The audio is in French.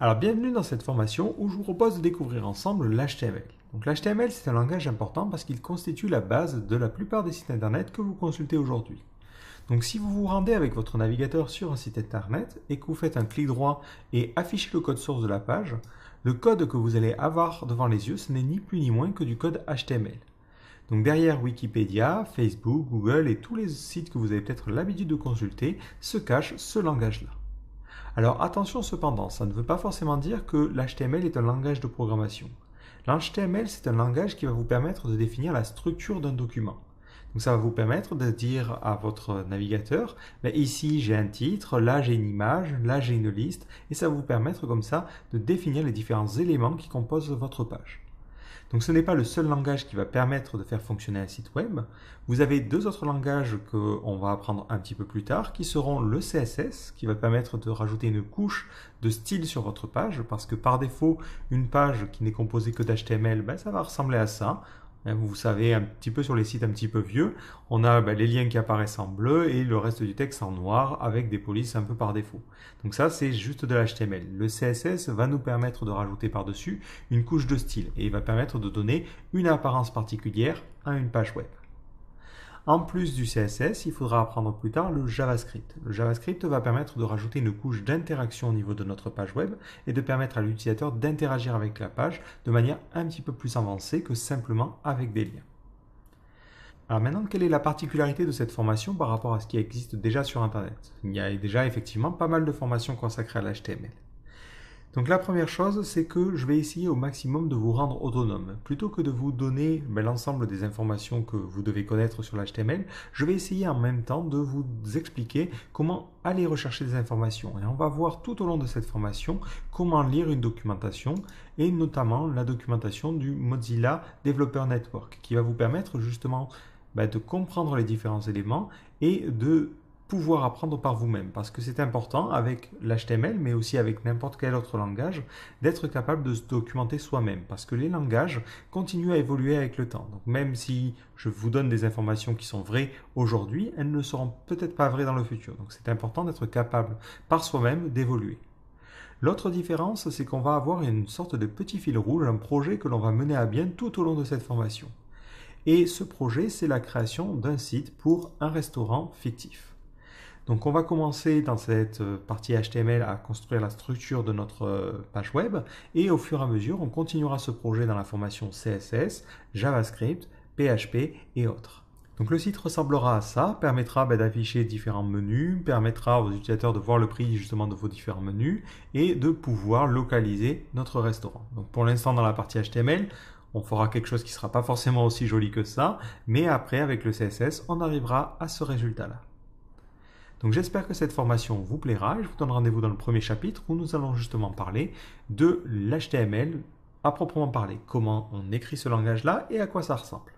Alors bienvenue dans cette formation où je vous propose de découvrir ensemble l'HTML. Donc l'HTML c'est un langage important parce qu'il constitue la base de la plupart des sites internet que vous consultez aujourd'hui. Donc si vous vous rendez avec votre navigateur sur un site internet et que vous faites un clic droit et affichez le code source de la page, le code que vous allez avoir devant les yeux ce n'est ni plus ni moins que du code HTML. Donc derrière Wikipédia, Facebook, Google et tous les sites que vous avez peut-être l'habitude de consulter se cache ce langage-là. Alors attention cependant, ça ne veut pas forcément dire que l'HTML est un langage de programmation. L'HTML, c'est un langage qui va vous permettre de définir la structure d'un document. Donc ça va vous permettre de dire à votre navigateur, ici j'ai un titre, là j'ai une image, là j'ai une liste, et ça va vous permettre comme ça de définir les différents éléments qui composent votre page. Donc ce n'est pas le seul langage qui va permettre de faire fonctionner un site web. Vous avez deux autres langages qu'on va apprendre un petit peu plus tard, qui seront le CSS, qui va permettre de rajouter une couche de style sur votre page, parce que par défaut, une page qui n'est composée que d'HTML, ça va ressembler à ça. Vous savez, un petit peu sur les sites un petit peu vieux, on a les liens qui apparaissent en bleu et le reste du texte en noir avec des polices un peu par défaut. Donc ça, c'est juste de l'HTML. Le CSS va nous permettre de rajouter par-dessus une couche de style et il va permettre de donner une apparence particulière à une page web. En plus du CSS, il faudra apprendre plus tard le JavaScript. Le JavaScript va permettre de rajouter une couche d'interaction au niveau de notre page web et de permettre à l'utilisateur d'interagir avec la page de manière un petit peu plus avancée que simplement avec des liens. Alors maintenant, quelle est la particularité de cette formation par rapport à ce qui existe déjà sur Internet? Il y a déjà effectivement pas mal de formations consacrées à l'HTML. Donc la première chose, c'est que je vais essayer au maximum de vous rendre autonome. Plutôt que de vous donner l'ensemble des informations que vous devez connaître sur l'HTML, je vais essayer en même temps de vous expliquer comment aller rechercher des informations. Et on va voir tout au long de cette formation comment lire une documentation et notamment la documentation du Mozilla Developer Network qui va vous permettre justement de comprendre les différents éléments et de pouvoir apprendre par vous-même parce que c'est important avec l'HTML mais aussi avec n'importe quel autre langage d'être capable de se documenter soi-même parce que les langages continuent à évoluer avec le temps. Donc même si je vous donne des informations qui sont vraies aujourd'hui, elles ne seront peut-être pas vraies dans le futur. Donc c'est important d'être capable par soi-même d'évoluer. L'autre différence, c'est qu'on va avoir une sorte de petit fil rouge, un projet que l'on va mener à bien tout au long de cette formation. Et ce projet, c'est la création d'un site pour un restaurant fictif. Donc on va commencer dans cette partie HTML à construire la structure de notre page web et au fur et à mesure on continuera ce projet dans la formation CSS, JavaScript, PHP et autres. Donc le site ressemblera à ça, permettra d'afficher différents menus, permettra aux utilisateurs de voir le prix justement de vos différents menus et de pouvoir localiser notre restaurant. Donc pour l'instant dans la partie HTML, on fera quelque chose qui ne sera pas forcément aussi joli que ça, mais après avec le CSS on arrivera à ce résultat-là. Donc j'espère que cette formation vous plaira et je vous donne rendez-vous dans le premier chapitre où nous allons justement parler de l'HTML à proprement parler, comment on écrit ce langage-là et à quoi ça ressemble.